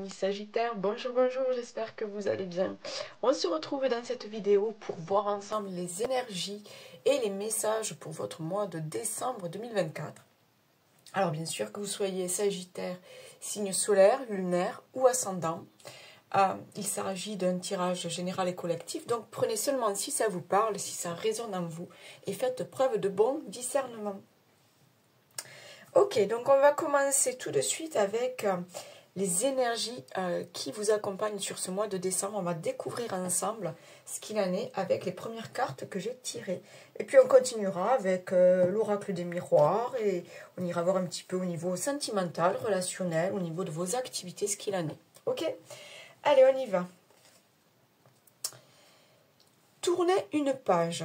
amis Sagittaires, bonjour, bonjour, j'espère que vous allez bien. On se retrouve dans cette vidéo pour voir ensemble les énergies et les messages pour votre mois de décembre 2024. Alors bien sûr que vous soyez Sagittaire, signe solaire, lunaire ou ascendant, il s'agit d'un tirage général et collectif, donc prenez seulement si ça vous parle, si ça résonne en vous et faites preuve de bon discernement. Ok, donc on va commencer tout de suite avec les énergies qui vous accompagnent sur ce mois de décembre. On va découvrir ensemble ce qu'il en est avec les premières cartes que j'ai tirées. Et puis on continuera avec l'oracle des miroirs et on ira voir un petit peu au niveau sentimental, relationnel, au niveau de vos activités, ce qu'il en est. Ok? Allez, on y va. Tournez une page.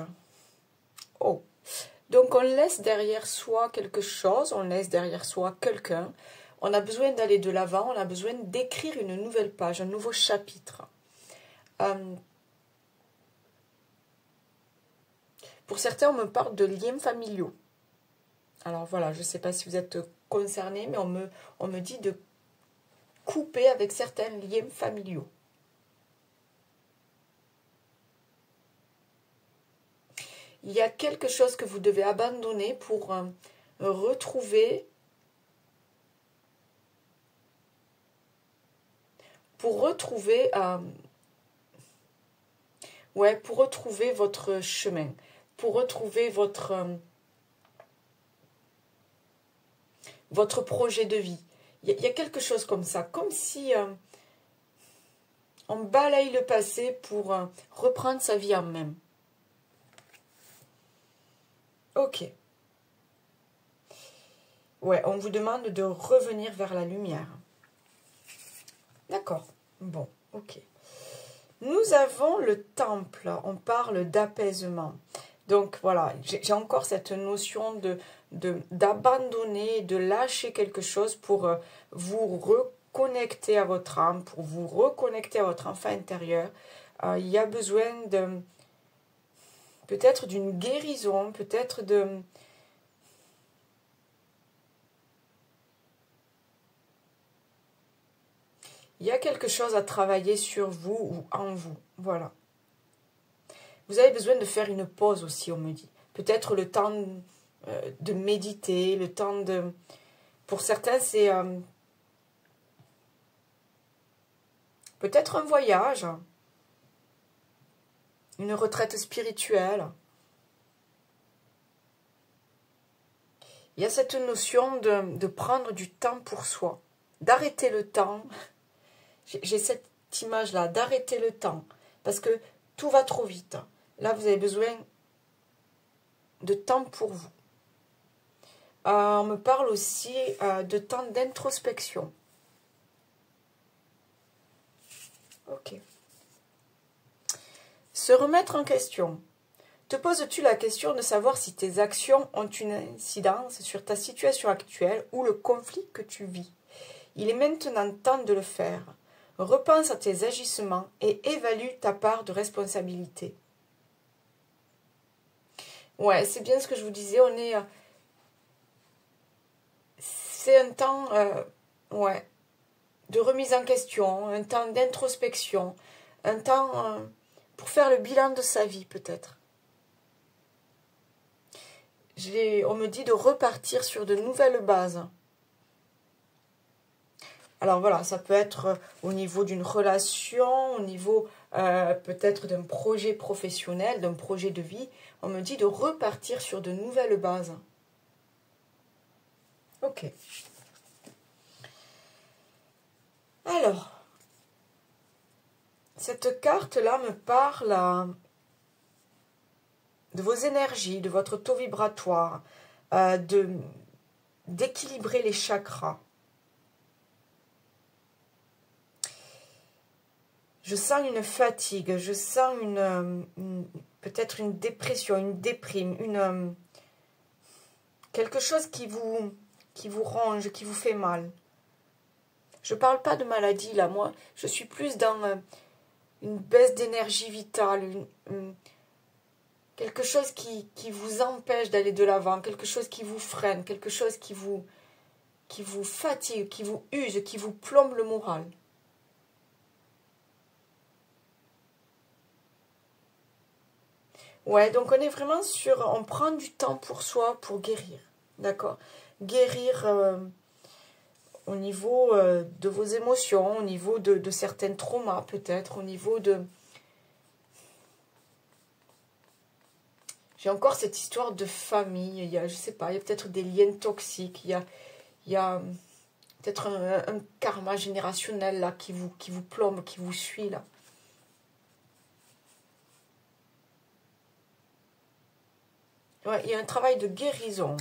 Oh! Donc on laisse derrière soi quelque chose, on laisse derrière soi quelqu'un. On a besoin d'aller de l'avant, on a besoin d'écrire une nouvelle page, un nouveau chapitre. Pour certains, on me parle de liens familiaux. Alors voilà, je ne sais pas si vous êtes concernés, mais on me dit de couper avec certains liens familiaux. Il y a quelque chose que vous devez abandonner pour retrouver votre chemin, pour retrouver votre projet de vie. Il y a quelque chose comme ça, comme si on balaye le passé pour reprendre sa vie en main. Ok. Ouais, on vous demande de revenir vers la lumière. D'accord. Bon, ok. Nous avons le temple. On parle d'apaisement. Donc voilà, j'ai encore cette notion d'abandonner, de lâcher quelque chose pour vous reconnecter à votre âme, pour vous reconnecter à votre enfant intérieur. Il y a besoin peut-être d'une guérison, peut-être de... Il y a quelque chose à travailler sur vous ou en vous. Voilà. Vous avez besoin de faire une pause aussi, on me dit. Peut-être le temps de méditer, le temps de... Pour certains, c'est peut-être un voyage, une retraite spirituelle. Il y a cette notion de prendre du temps pour soi, d'arrêter le temps. J'ai cette image-là, d'arrêter le temps, parce que tout va trop vite. Là, vous avez besoin de temps pour vous. On me parle aussi de temps d'introspection. Ok. Se remettre en question. Te poses-tu la question de savoir si tes actions ont une incidence sur ta situation actuelle ou le conflit que tu vis? Il est maintenant temps de le faire. Repense à tes agissements et évalue ta part de responsabilité. Ouais, c'est bien ce que je vous disais, on est... c'est un temps ouais, de remise en question, un temps d'introspection, un temps pour faire le bilan de sa vie peut-être. On me dit de repartir sur de nouvelles bases. Alors voilà, ça peut être au niveau d'une relation, au niveau peut-être d'un projet professionnel, d'un projet de vie. On me dit de repartir sur de nouvelles bases. Ok. Alors, cette carte-là me parle de vos énergies, de votre taux vibratoire, d'équilibrer les chakras. Je sens une fatigue, je sens peut-être une dépression, une déprime, quelque chose qui vous ronge, qui vous fait mal. Je ne parle pas de maladie là, moi, je suis plus dans une baisse d'énergie vitale, quelque chose qui vous empêche d'aller de l'avant, quelque chose qui vous freine, quelque chose qui vous fatigue, qui vous use, qui vous plombe le moral. Ouais, donc on est vraiment sur... On prend du temps pour soi, pour guérir. D'accord? Guérir au niveau de vos émotions, au niveau de certains traumas peut-être, au niveau de... J'ai encore cette histoire de famille, il y a, je sais pas, il y a peut-être des liens toxiques, il y a peut-être un karma générationnel là qui vous plombe, qui vous suit là. Ouais, il y a un travail de guérison.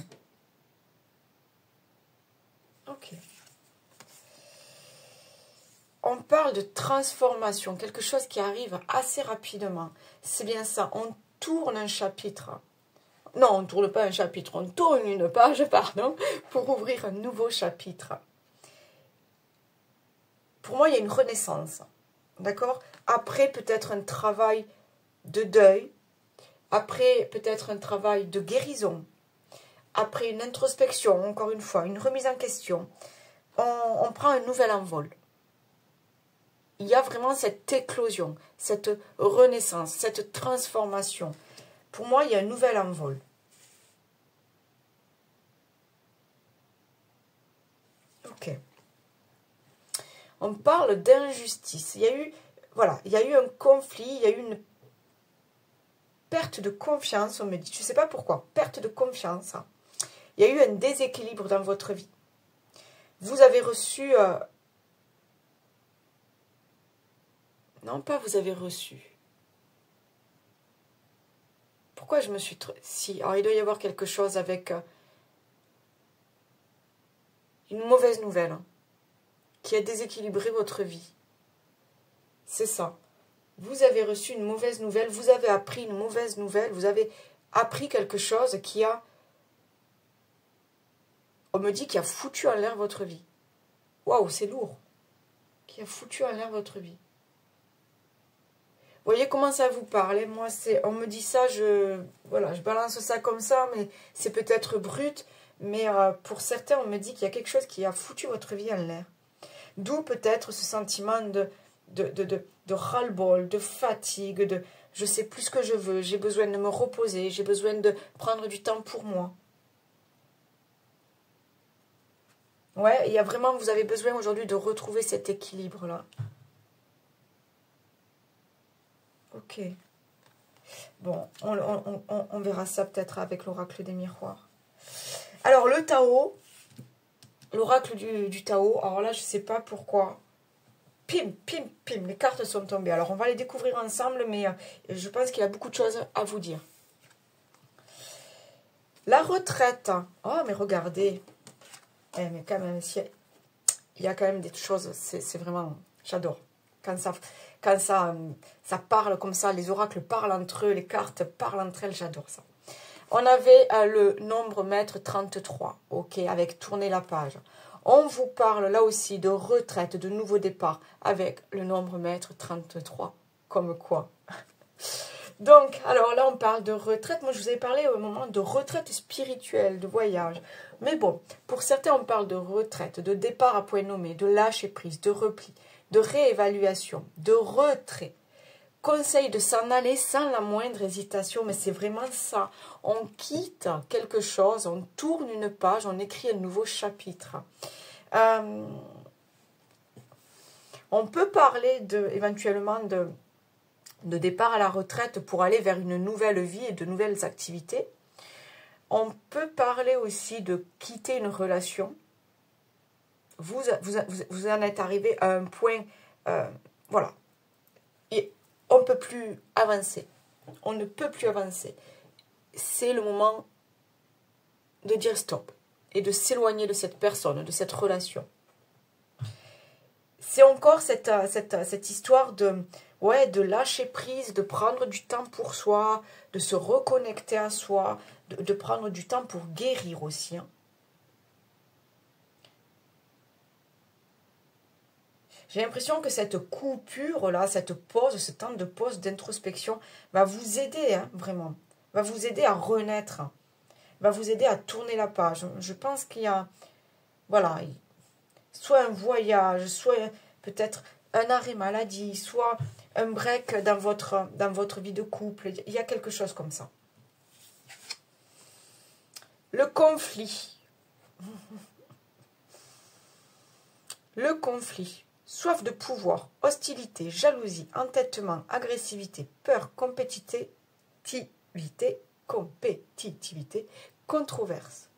Ok. On parle de transformation, quelque chose qui arrive assez rapidement. C'est bien ça, on tourne un chapitre. Non, on ne tourne pas un chapitre, on tourne une page, pardon, pour ouvrir un nouveau chapitre. Pour moi, il y a une renaissance, d'accord? Après, peut-être un travail de deuil, après, peut-être un travail de guérison, après une introspection, encore une fois, une remise en question, on prend un nouvel envol. Il y a vraiment cette éclosion, cette renaissance, cette transformation. Pour moi, il y a un nouvel envol. Ok. On parle d'injustice. Il y a eu, voilà, il y a eu un conflit, il y a eu une perte de confiance, on me dit. Je ne sais pas pourquoi. Perte de confiance. Il y a eu un déséquilibre dans votre vie. Vous avez reçu... non, pas vous avez reçu. Pourquoi je me suis... Si, alors il doit y avoir quelque chose avec une mauvaise nouvelle qui a déséquilibré votre vie. C'est ça. Vous avez reçu une mauvaise nouvelle, vous avez appris une mauvaise nouvelle, vous avez appris quelque chose qui a... On me dit qu'il a foutu en l'air votre vie. Waouh, c'est lourd. Qui a foutu en l'air votre vie. Vous voyez comment ça vous parle. Moi, c'est, on me dit ça, voilà, je balance ça comme ça, mais c'est peut-être brut. Mais pour certains, on me dit qu'il y a quelque chose qui a foutu votre vie en l'air. D'où peut-être ce sentiment de ras-le-bol, de fatigue, de je sais plus ce que je veux, j'ai besoin de me reposer, j'ai besoin de prendre du temps pour moi. Ouais, il y a vraiment, vous avez besoin aujourd'hui de retrouver cet équilibre-là. Ok. Bon, on verra ça peut-être avec l'oracle des miroirs. Alors, le Tao, l'oracle du Tao, alors là, je ne sais pas pourquoi. Pim, pim, pim, les cartes sont tombées. Alors, on va les découvrir ensemble, mais je pense qu'il y a beaucoup de choses à vous dire. La retraite. Oh, mais regardez. Eh, mais quand même, il y a quand même des choses, c'est vraiment... J'adore. Quand ça parle comme ça, les oracles parlent entre eux, les cartes parlent entre elles, j'adore ça. On avait le nombre maître 33, ok, avec tourner la page. On vous parle là aussi de retraite, de nouveau départ, avec le nombre maître 33, comme quoi. Donc, alors là, on parle de retraite. Moi, je vous ai parlé au moment de retraite spirituelle, de voyage. Mais bon, pour certains, on parle de retraite, de départ à point nommé, de lâcher prise, de repli, de réévaluation, de retrait. Conseil de s'en aller sans la moindre hésitation, mais c'est vraiment ça. On quitte quelque chose, on tourne une page, on écrit un nouveau chapitre. On peut parler éventuellement de départ à la retraite pour aller vers une nouvelle vie et de nouvelles activités. On peut parler aussi de quitter une relation. Vous en êtes arrivé à un point, voilà. Et on ne peut plus avancer. On ne peut plus avancer. C'est le moment de dire stop et de s'éloigner de cette personne, de cette relation. C'est encore cette histoire de lâcher prise, de prendre du temps pour soi, de se reconnecter à soi, de prendre du temps pour guérir aussi. Hein. J'ai l'impression que cette coupure-là, cette pause, ce temps de pause, d'introspection, va vous aider, hein, vraiment. Va vous aider à renaître. Va vous aider à tourner la page. Je pense qu'il y a, voilà, soit un voyage, soit peut-être un arrêt maladie, soit un break dans votre vie de couple. Il y a quelque chose comme ça. Le conflit. Le conflit. Soif de pouvoir, hostilité, jalousie, entêtement, agressivité, peur, compétitivité, controverse.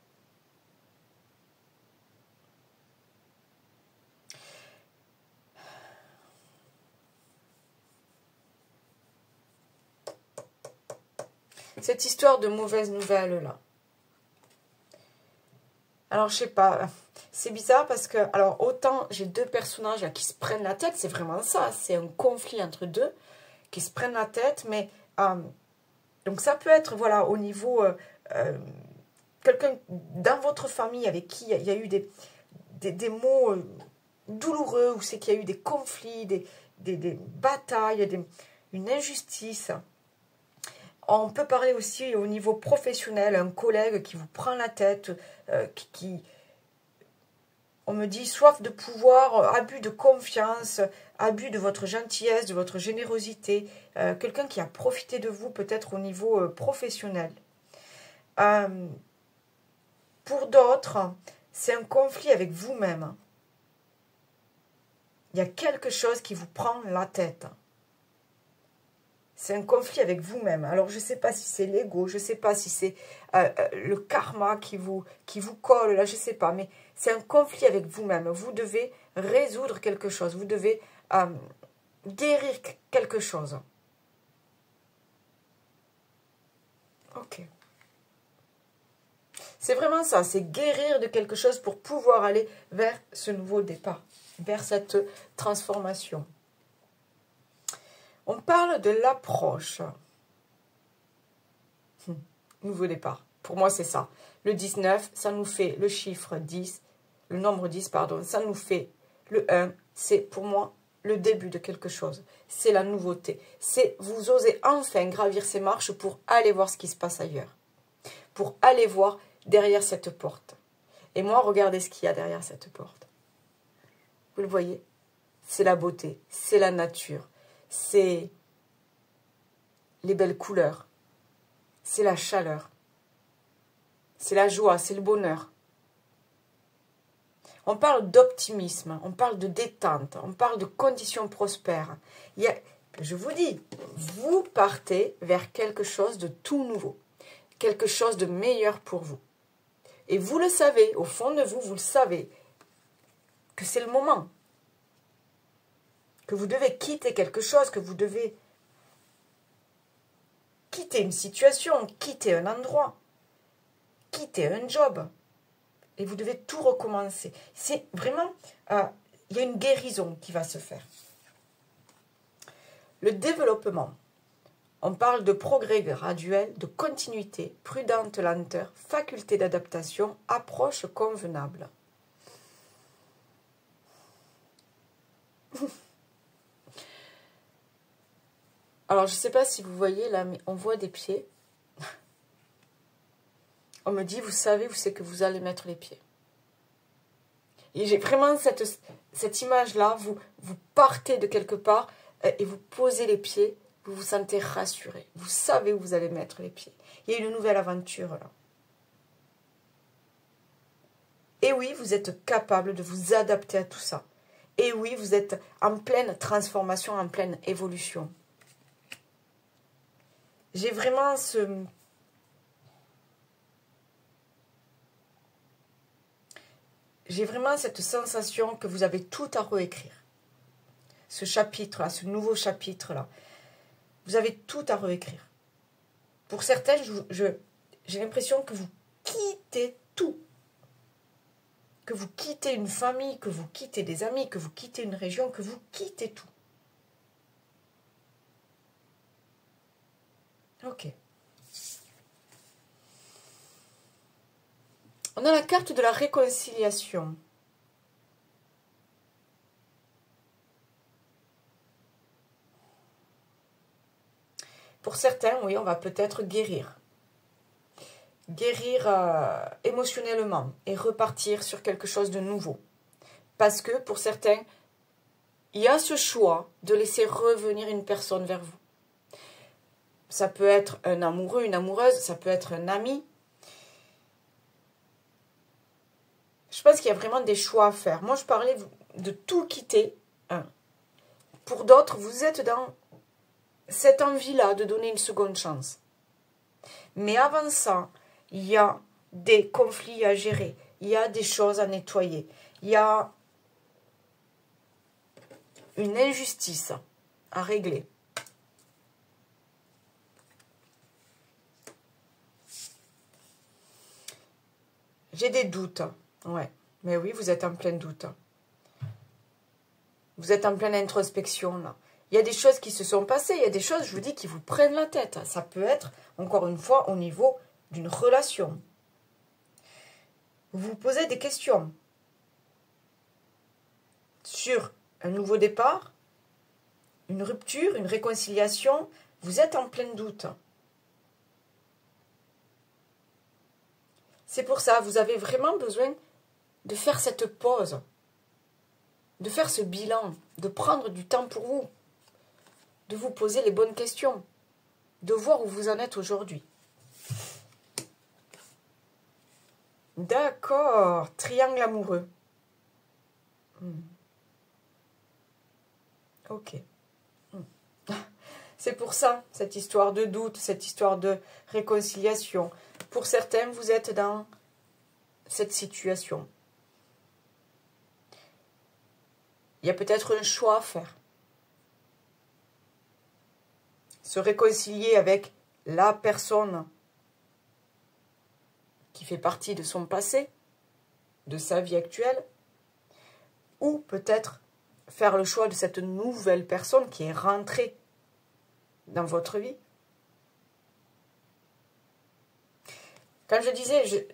Cette histoire de mauvaise nouvelle là. Alors je sais pas, c'est bizarre parce que, alors autant j'ai deux personnages là, qui se prennent la tête, c'est vraiment ça, c'est un conflit entre deux qui se prennent la tête, mais donc ça peut être voilà au niveau quelqu'un dans votre famille avec qui il y a eu des mots douloureux, ou c'est qu'il y a eu des conflits, des batailles, une injustice. On peut parler aussi au niveau professionnel, un collègue qui vous prend la tête, on me dit soif de pouvoir, abus de confiance, abus de votre gentillesse, de votre générosité, quelqu'un qui a profité de vous peut-être au niveau professionnel. Pour d'autres, c'est un conflit avec vous-même. Il y a quelque chose qui vous prend la tête. C'est un conflit avec vous-même. Alors, je ne sais pas si c'est l'ego, je ne sais pas si c'est le karma qui vous colle, là, je ne sais pas. Mais c'est un conflit avec vous-même. Vous devez résoudre quelque chose. Vous devez guérir quelque chose. Ok. C'est vraiment ça. C'est guérir de quelque chose pour pouvoir aller vers ce nouveau départ, vers cette transformation. On parle de l'approche. Nouveau départ. Pour moi, c'est ça. Le 19, ça nous fait le chiffre 10. Le nombre 10, pardon. Ça nous fait le 1. C'est pour moi le début de quelque chose. C'est la nouveauté. C'est vous osez enfin gravir ces marches pour aller voir ce qui se passe ailleurs. Pour aller voir derrière cette porte. Et moi, regardez ce qu'il y a derrière cette porte. Vous le voyez? C'est la beauté. C'est la nature. C'est les belles couleurs, c'est la chaleur, c'est la joie, c'est le bonheur. On parle d'optimisme, on parle de détente, on parle de conditions prospères. Je vous dis, vous partez vers quelque chose de tout nouveau, quelque chose de meilleur pour vous. Et vous le savez, au fond de vous, vous le savez, que c'est le moment. Que vous devez quitter quelque chose, que vous devez quitter une situation, quitter un endroit, quitter un job. Et vous devez tout recommencer. C'est vraiment, il y a une guérison qui va se faire. Le développement. On parle de progrès graduel, de continuité, prudente lenteur, faculté d'adaptation, approche convenable. Alors, je ne sais pas si vous voyez là, mais on voit des pieds. On me dit, vous savez où c'est que vous allez mettre les pieds. Et j'ai vraiment cette image-là, vous partez de quelque part et vous posez les pieds, vous vous sentez rassuré. Vous savez où vous allez mettre les pieds. Il y a une nouvelle aventure là. Et oui, vous êtes capable de vous adapter à tout ça. Et oui, vous êtes en pleine transformation, en pleine évolution. J'ai vraiment cette sensation que vous avez tout à réécrire. Ce chapitre-là, ce nouveau chapitre-là. Vous avez tout à réécrire. Pour certains, j'ai l'impression que vous quittez tout. Que vous quittez une famille, que vous quittez des amis, que vous quittez une région, que vous quittez tout. Ok. On a la carte de la réconciliation. Pour certains, oui, on va peut-être guérir. Guérir émotionnellement et repartir sur quelque chose de nouveau. Parce que pour certains, il y a ce choix de laisser revenir une personne vers vous. Ça peut être un amoureux, une amoureuse, ça peut être un ami. Je pense qu'il y a vraiment des choix à faire. Moi, je parlais de tout quitter. Pour d'autres, vous êtes dans cette envie-là de donner une seconde chance. Mais avant ça, il y a des conflits à gérer. Il y a des choses à nettoyer. Il y a une injustice à régler. J'ai des doutes. Ouais. Mais oui, vous êtes en plein doute. Vous êtes en pleine introspection, là. Il y a des choses qui se sont passées. Il y a des choses, je vous dis, qui vous prennent la tête. Ça peut être, encore une fois, au niveau d'une relation. Vous vous posez des questions sur un nouveau départ, une rupture, une réconciliation. Vous êtes en plein doute. C'est pour ça, vous avez vraiment besoin de faire cette pause, de faire ce bilan, de prendre du temps pour vous, de vous poser les bonnes questions, de voir où vous en êtes aujourd'hui. D'accord, triangle amoureux. Ok. C'est pour ça, cette histoire de doute, cette histoire de réconciliation. Pour certains, vous êtes dans cette situation. Il y a peut-être un choix à faire. Se réconcilier avec la personne qui fait partie de son passé, de sa vie actuelle, ou peut-être faire le choix de cette nouvelle personne qui est rentrée dans votre vie. Quand je disais,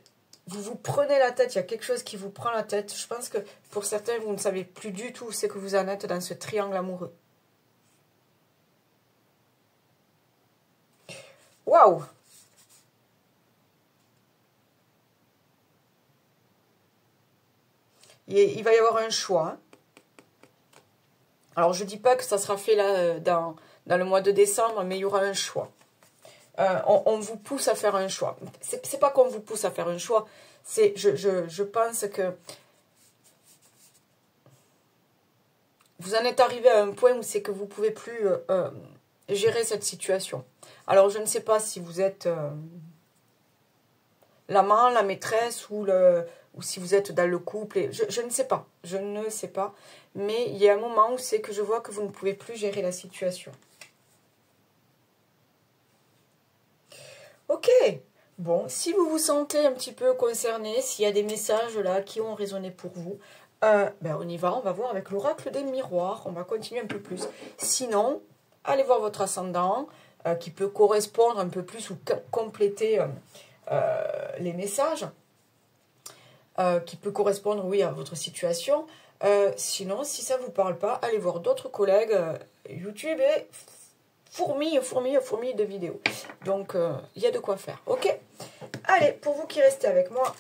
vous vous prenez la tête, il y a quelque chose qui vous prend la tête, je pense que pour certains, vous ne savez plus du tout où c'est que vous en êtes dans ce triangle amoureux. Waouh! Il va y avoir un choix. Hein. Alors, je ne dis pas que ça sera fait là dans le mois de décembre, mais il y aura un choix. On vous pousse à faire un choix. C'est pas qu'on vous pousse à faire un choix. C'est, je pense que vous en êtes arrivé à un point où c'est que vous ne pouvez plus gérer cette situation. Alors, je ne sais pas si vous êtes l'amant, la maîtresse ou si vous êtes dans le couple. Je ne sais pas. Je ne sais pas. Mais il y a un moment où c'est que je vois que vous ne pouvez plus gérer la situation. Ok. Bon, si vous vous sentez un petit peu concerné, s'il y a des messages là qui ont résonné pour vous, ben on y va, on va voir avec l'oracle des miroirs, on va continuer un peu plus. Sinon, allez voir votre ascendant qui peut correspondre un peu plus ou compléter les messages, qui peut correspondre, oui, à votre situation. Sinon, si ça ne vous parle pas, allez voir d'autres collègues YouTube et fourmille de vidéos. Donc, il y a de quoi faire. Ok. Allez, pour vous qui restez avec moi,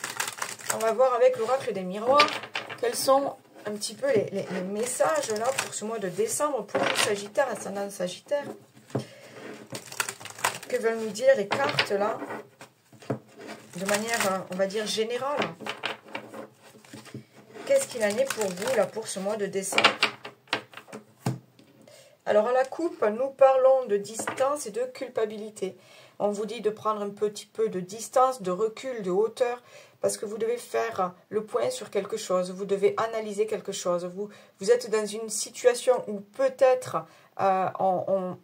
on va voir avec l'oracle des miroirs quels sont un petit peu les messages là pour ce mois de décembre pour vous, Sagittaire, ascendant Sagittaire. Que veulent nous dire les cartes là de manière, on va dire, générale? Qu'est-ce qu'il en est pour vous là pour ce mois de décembre? Alors, à la coupe, nous parlons de distance et de culpabilité. On vous dit de prendre un petit peu de distance, de recul, de hauteur, parce que vous devez faire le point sur quelque chose, vous devez analyser quelque chose. Vous êtes dans une situation où peut-être on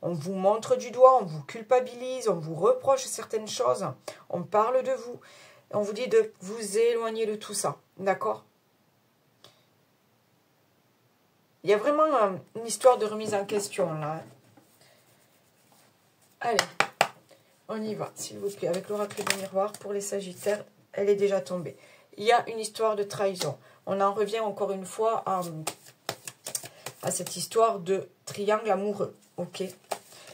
vous montre du doigt, on vous culpabilise, on vous reproche certaines choses, on parle de vous. On vous dit de vous éloigner de tout ça, d'accord ? Il y a vraiment une histoire de remise en question, là. Allez, on y va, s'il vous plaît, avec l'oracle du miroir. Pour les Sagittaires, elle est déjà tombée. Il y a une histoire de trahison. On en revient encore une fois à cette histoire de triangle amoureux, ok ?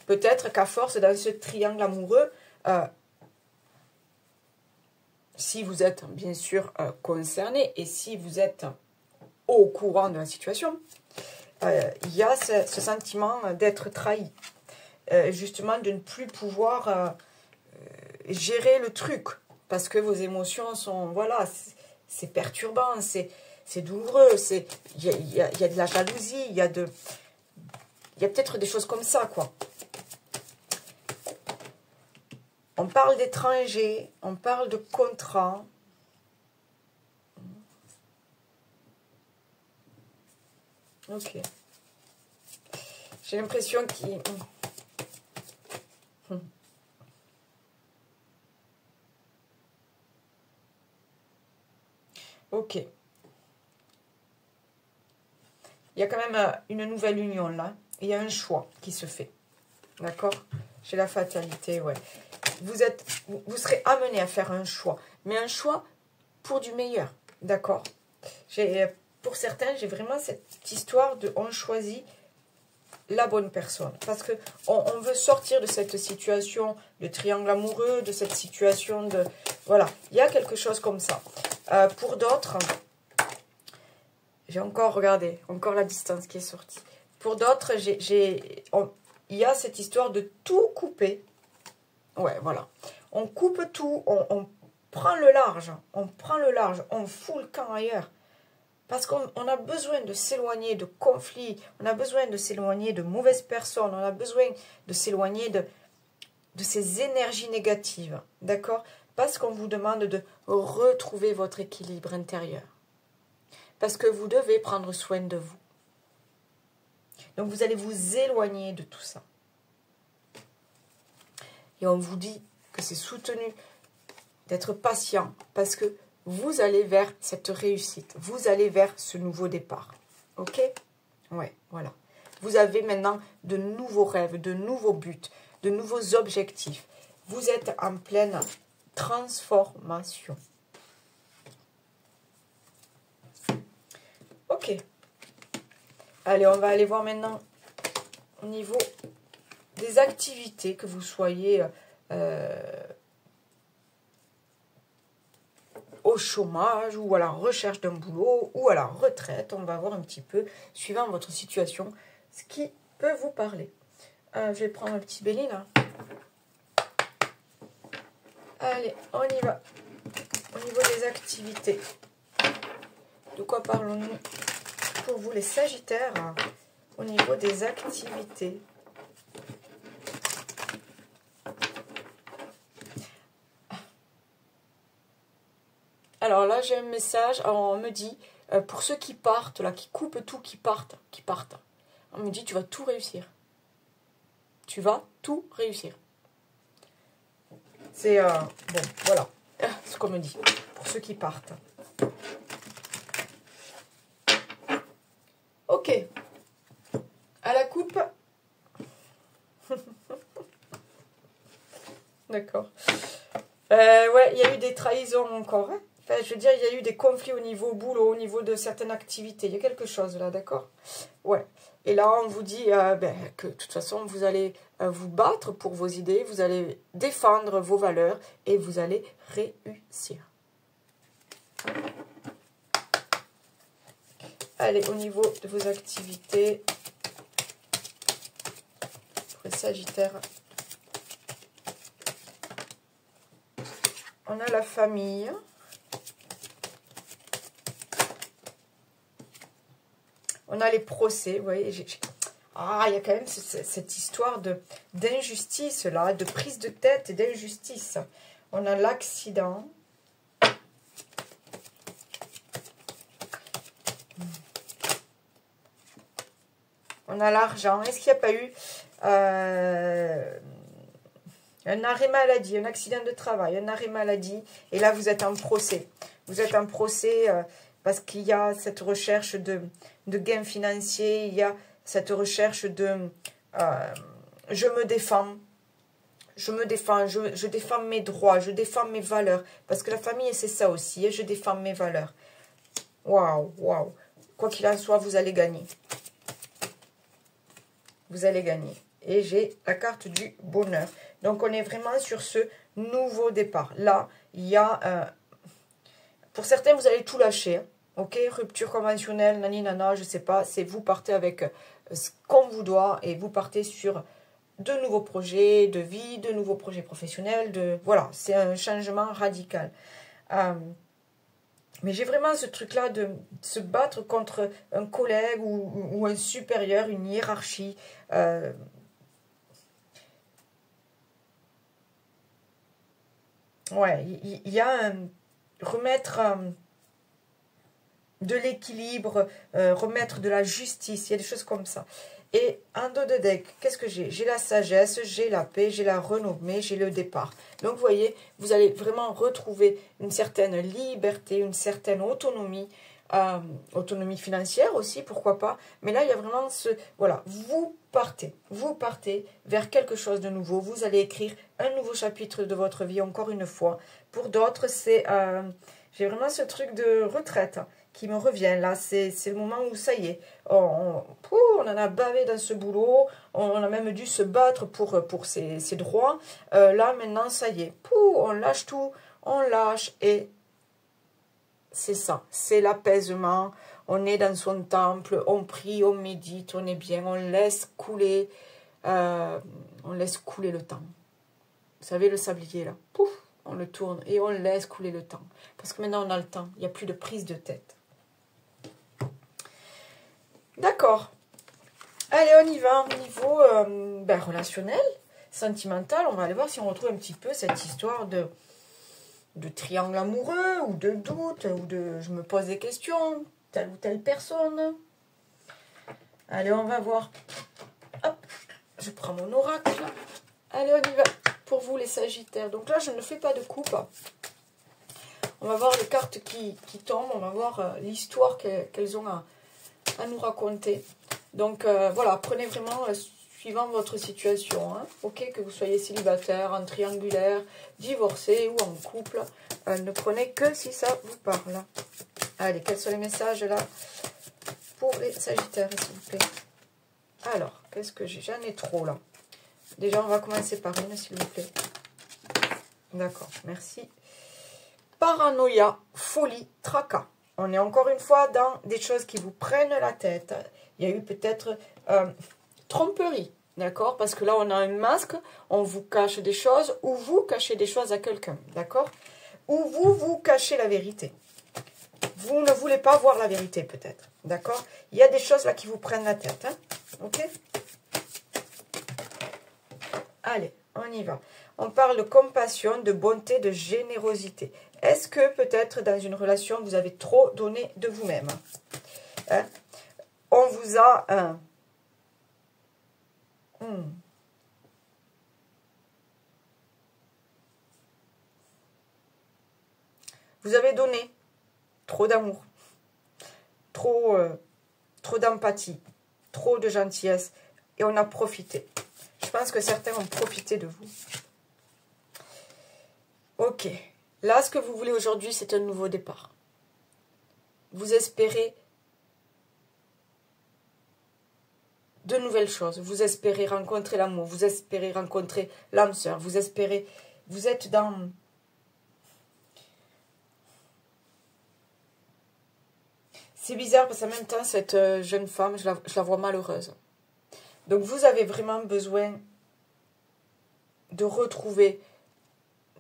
Peut-être qu'à force, dans ce triangle amoureux, si vous êtes bien sûr concerné et si vous êtes au courant de la situation, il y a ce sentiment d'être trahi. Justement, de ne plus pouvoir gérer le truc. Parce que vos émotions sont... Voilà, c'est perturbant, c'est douloureux. Il y a de la jalousie, il y a peut-être des choses comme ça, quoi. On parle d'étrangers, on parle de contrats. Ok. J'ai l'impression qu'il... Ok. Il y a quand même une nouvelle union là. Il y a un choix qui se fait. D'accord? J'ai la fatalité, ouais. Vous serez amené à faire un choix. Mais un choix pour du meilleur. D'accord? Pour certains, j'ai vraiment cette histoire de on choisit la bonne personne. Parce que on veut sortir de cette situation de triangle amoureux, de cette situation de... Voilà, il y a quelque chose comme ça. Pour d'autres, j'ai encore regardé, encore la distance qui est sortie. Pour d'autres, il y a cette histoire de tout couper. Ouais, voilà. On coupe tout, on prend le large, on fout le camp ailleurs. Parce qu'on a besoin de s'éloigner de conflits, on a besoin de s'éloigner de mauvaises personnes, on a besoin de s'éloigner de ces énergies négatives, d'accord? Parce qu'on vous demande de retrouver votre équilibre intérieur. Parce que vous devez prendre soin de vous. Donc vous allez vous éloigner de tout ça. Et on vous dit que c'est soutenu d'être patient parce que vous allez vers cette réussite. Vous allez vers ce nouveau départ. Ok? Ouais, voilà. Vous avez maintenant de nouveaux rêves, de nouveaux buts, de nouveaux objectifs. Vous êtes en pleine transformation. Ok. Allez, on va aller voir maintenant au niveau des activités, que vous soyez au chômage ou à la recherche d'un boulot ou à la retraite. On va voir un petit peu, suivant votre situation, ce qui peut vous parler. Je vais prendre un petit bélier là. Allez, on y va. Au niveau des activités, de quoi parlons-nous pour vous les Sagittaires? Au niveau des activités. Alors là, j'ai un message. Alors, on me dit, pour ceux qui partent, là, qui coupent tout, qui partent. On me dit, tu vas tout réussir. Tu vas tout réussir. C'est, bon, voilà. Ce qu'on me dit. Pour ceux qui partent. Ok. À la coupe. D'accord. Ouais, il y a eu des trahisons encore, hein. Enfin, je veux dire, il y a eu des conflits au niveau boulot, au niveau de certaines activités. Il y a quelque chose là, d'accord? Ouais. Et là, on vous dit que de toute façon, vous allez vous battre pour vos idées, vous allez défendre vos valeurs et vous allez réussir. Allez, au niveau de vos activités, pour les Sagittaires, on a la famille. On a les procès, vous voyez. Il y a quand même cette histoire d'injustice, là, de prise de tête et d'injustice. On a l'accident. On a l'argent. Est-ce qu'il n'y a pas eu un arrêt maladie, un accident de travail, un arrêt maladie? Et là, vous êtes en procès. Vous êtes en procès parce qu'il y a cette recherche de gains financiers, il y a cette recherche de je me défends, je défends mes droits, je défends mes valeurs. Parce que la famille, c'est ça aussi, et je défends mes valeurs. Waouh, waouh. Quoi qu'il en soit, vous allez gagner. Vous allez gagner. Et j'ai la carte du bonheur. Donc, on est vraiment sur ce nouveau départ. Là, il y a... pour certains, vous allez tout lâcher. Hein. Ok, rupture conventionnelle, nani nana, je sais pas. C'est vous partez avec ce qu'on vous doit et vous partez sur de nouveaux projets de vie, de nouveaux projets professionnels. Voilà, c'est un changement radical. Mais j'ai vraiment ce truc-là de se battre contre un collègue ou un supérieur, une hiérarchie. Ouais, il y a remettre de l'équilibre, remettre de la justice, il y a des choses comme ça. Et en dos de deck, qu'est-ce que j'ai? J'ai la sagesse, j'ai la paix, j'ai la renommée, j'ai le départ. Donc, vous voyez, vous allez vraiment retrouver une certaine liberté, une certaine autonomie, autonomie financière aussi, pourquoi pas. Mais là, il y a vraiment ce... Voilà, vous partez vers quelque chose de nouveau. Vous allez écrire un nouveau chapitre de votre vie, encore une fois. Pour d'autres, c'est... j'ai vraiment ce truc de retraite qui me revient. Là, c'est le moment où ça y est, on en a bavé dans ce boulot, on a même dû se battre pour ses droits. Là, maintenant, ça y est, on lâche tout, on lâche et c'est ça, c'est l'apaisement. On est dans son temple, on prie, on médite, on est bien, on laisse couler le temps. Vous savez, le sablier, là, pouf, on le tourne et on laisse couler le temps. Parce que maintenant, on a le temps, il n'y a plus de prise de tête. D'accord. Allez, on y va au niveau relationnel, sentimental. On va aller voir si on retrouve un petit peu cette histoire de triangle amoureux ou de doute ou de je me pose des questions, telle ou telle personne. Allez, on va voir. Hop, je prends mon oracle. Allez, on y va. Pour vous, les Sagittaires. Donc là, je ne fais pas de coupe. On va voir les cartes qui tombent. On va voir l'histoire qu'elles ont à nous raconter. Donc voilà, prenez vraiment suivant votre situation. Hein. Ok, que vous soyez célibataire, en triangulaire, divorcé ou en couple. Ne prenez que si ça vous parle. Allez, quels sont les messages là pour les Sagittaires, s'il vous plaît? Alors, qu'est-ce que j'ai? J'en ai trop là. Déjà, on va commencer par une, s'il vous plaît. D'accord, merci. Paranoïa, folie, tracas. On est encore une fois dans des choses qui vous prennent la tête. Il y a eu peut-être tromperie, d'accord? Parce que là, on a un masque, on vous cache des choses, ou vous cachez des choses à quelqu'un, d'accord? Ou vous cachez la vérité. Vous ne voulez pas voir la vérité, peut-être, d'accord? Il y a des choses là qui vous prennent la tête, hein? Ok? Allez, on y va. On parle de compassion, de bonté, de générosité. Est-ce que peut-être dans une relation, vous avez trop donné de vous-même? Hein? On vous a... Vous avez donné trop d'amour, trop d'empathie, trop de gentillesse et on a profité. Je pense que certains ont profité de vous. Ok. Là, ce que vous voulez aujourd'hui, c'est un nouveau départ. Vous espérez de nouvelles choses. Vous espérez rencontrer l'amour. Vous espérez rencontrer l'âme sœur. Vous espérez... Vous êtes dans... C'est bizarre parce qu'en même temps, cette jeune femme, je la vois malheureuse. Donc, vous avez vraiment besoin de retrouver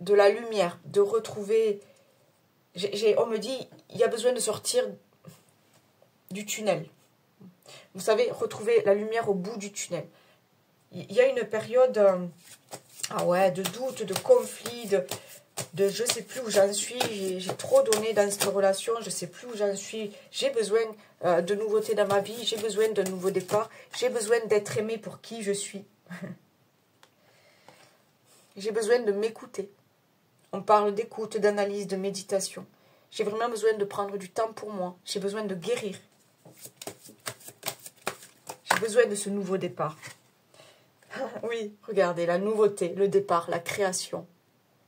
de la lumière, de retrouver... on me dit, il y a besoin de sortir du tunnel. Vous savez, retrouver la lumière au bout du tunnel. Il y a une période de doute, de conflit, de je ne sais plus où j'en suis. J'ai trop donné dans cette relation, je ne sais plus où j'en suis. J'ai besoin de nouveautés dans ma vie, j'ai besoin d'un nouveau départ. J'ai besoin d'être aimée pour qui je suis. J'ai besoin de m'écouter. On parle d'écoute, d'analyse, de méditation. J'ai vraiment besoin de prendre du temps pour moi. J'ai besoin de guérir. J'ai besoin de ce nouveau départ. Oui, regardez, la nouveauté, le départ, la création.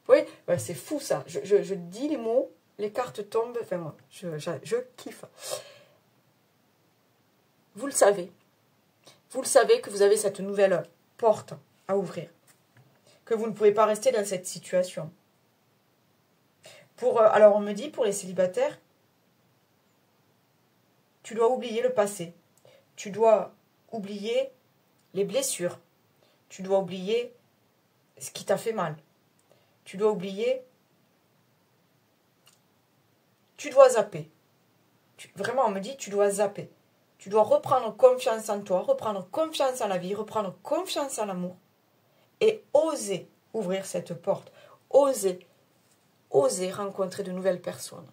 Oui, c'est fou ça. Je dis les mots, les cartes tombent. Enfin, moi, je kiffe. Vous le savez. Vous le savez que vous avez cette nouvelle porte à ouvrir. Que vous ne pouvez pas rester dans cette situation. Alors, on me dit, pour les célibataires, Tu dois oublier le passé. Tu dois oublier les blessures. Tu dois oublier ce qui t'a fait mal. Tu dois oublier. Tu dois zapper. Vraiment, on me dit, tu dois zapper. Tu dois reprendre confiance en toi, reprendre confiance en la vie, reprendre confiance en l'amour. Et oser ouvrir cette porte. Oser rencontrer de nouvelles personnes.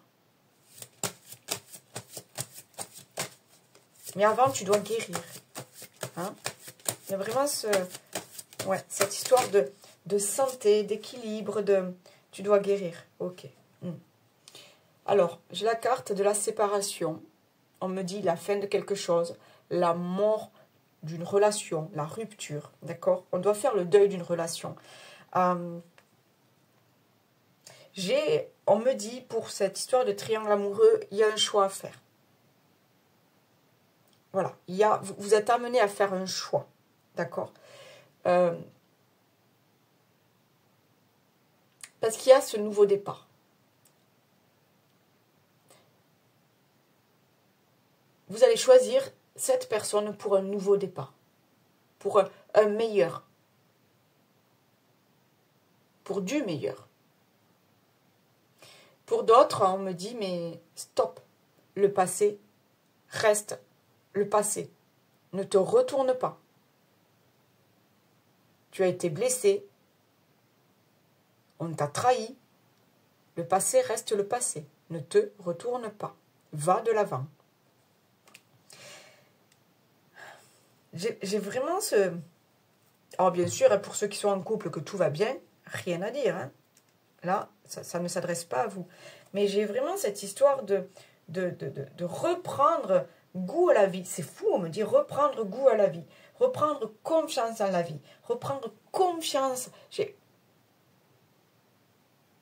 Mais avant, tu dois guérir. Hein? Il y a vraiment cette histoire de santé, d'équilibre, tu dois guérir. Ok. Alors, j'ai la carte de la séparation. On me dit la fin de quelque chose, la mort d'une relation, la rupture. D'accord? On doit faire le deuil d'une relation. On me dit, pour cette histoire de triangle amoureux, il y a un choix à faire. Voilà, vous êtes amené à faire un choix, d'accord? Parce qu'il y a ce nouveau départ. Vous allez choisir cette personne pour un nouveau départ, pour un meilleur, pour du meilleur. Pour d'autres, on me dit, mais stop, le passé reste le passé. Ne te retourne pas. Tu as été blessé. On t'a trahi. Le passé reste le passé. Ne te retourne pas. Va de l'avant. J'ai vraiment ce... Alors bien sûr, pour ceux qui sont en couple, que tout va bien, rien à dire. Hein. Là, ça ne s'adresse pas à vous. Mais j'ai vraiment cette histoire de reprendre goût à la vie. C'est fou, on me dit reprendre goût à la vie. Reprendre confiance en la vie. Reprendre confiance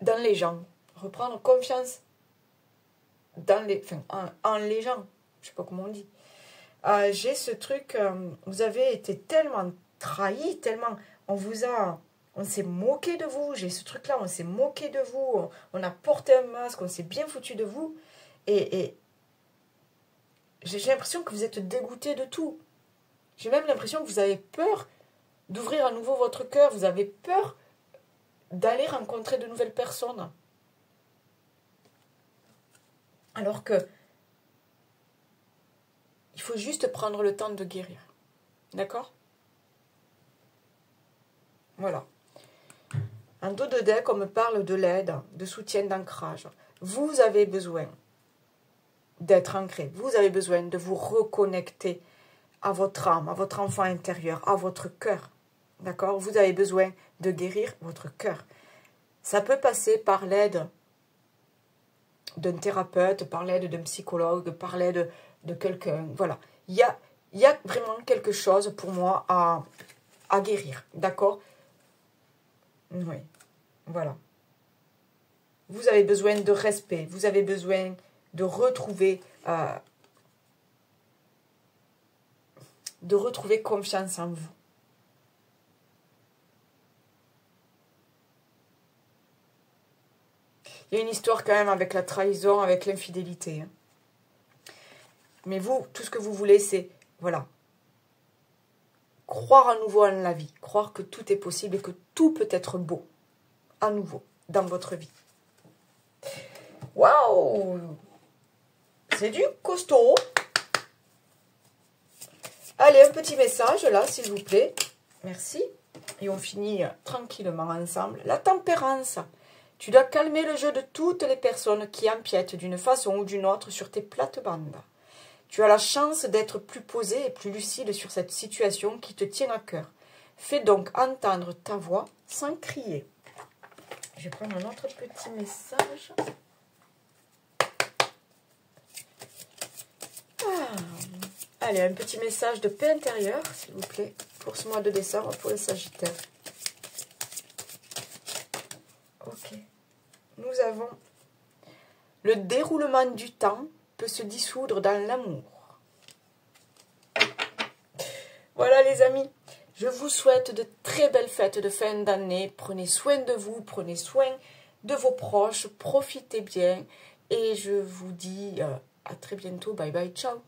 dans les gens. Reprendre confiance dans les, en les gens. Je ne sais pas comment on dit. J'ai ce truc, vous avez été tellement trahi, tellement on s'est moqué de vous. J'ai ce truc-là, on s'est moqué de vous. On a porté un masque, on s'est bien foutu de vous. Et j'ai l'impression que vous êtes dégoûté de tout. J'ai même l'impression que vous avez peur d'ouvrir à nouveau votre cœur. Vous avez peur d'aller rencontrer de nouvelles personnes. Alors que il faut juste prendre le temps de guérir. D'accord? Voilà. En dos de deck, on me parle de l'aide, de soutien, d'ancrage. Vous avez besoin d'être ancré. Vous avez besoin de vous reconnecter à votre âme, à votre enfant intérieur, à votre cœur. D'accord? Vous avez besoin de guérir votre cœur. Ça peut passer par l'aide d'un thérapeute, par l'aide d'un psychologue, par l'aide de quelqu'un. Voilà. Il y a vraiment quelque chose pour moi à guérir. D'accord? Oui. Voilà. Vous avez besoin de respect. Vous avez besoin de retrouver confiance en vous. Il y a une histoire quand même avec la trahison, avec l'infidélité. Hein. Mais vous, tout ce que vous voulez, c'est, voilà, croire à nouveau en la vie, croire que tout est possible et que tout peut être beau, à nouveau, dans votre vie. Waouh! C'est du costaud. Allez, un petit message là, s'il vous plaît. Merci. Et on finit tranquillement ensemble. La tempérance. Tu dois calmer le jeu de toutes les personnes qui empiètent d'une façon ou d'une autre sur tes plates-bandes. Tu as la chance d'être plus posé et plus lucide sur cette situation qui te tient à cœur. Fais donc entendre ta voix sans crier. Je vais prendre un autre petit message. Allez, un petit message de paix intérieure, s'il vous plaît, pour ce mois de décembre, pour les Sagittaires. Ok. Nous avons le déroulement du temps peut se dissoudre dans l'amour. Voilà les amis, je vous souhaite de très belles fêtes de fin d'année. Prenez soin de vous, prenez soin de vos proches, profitez bien. Et je vous dis à très bientôt. Bye bye, ciao.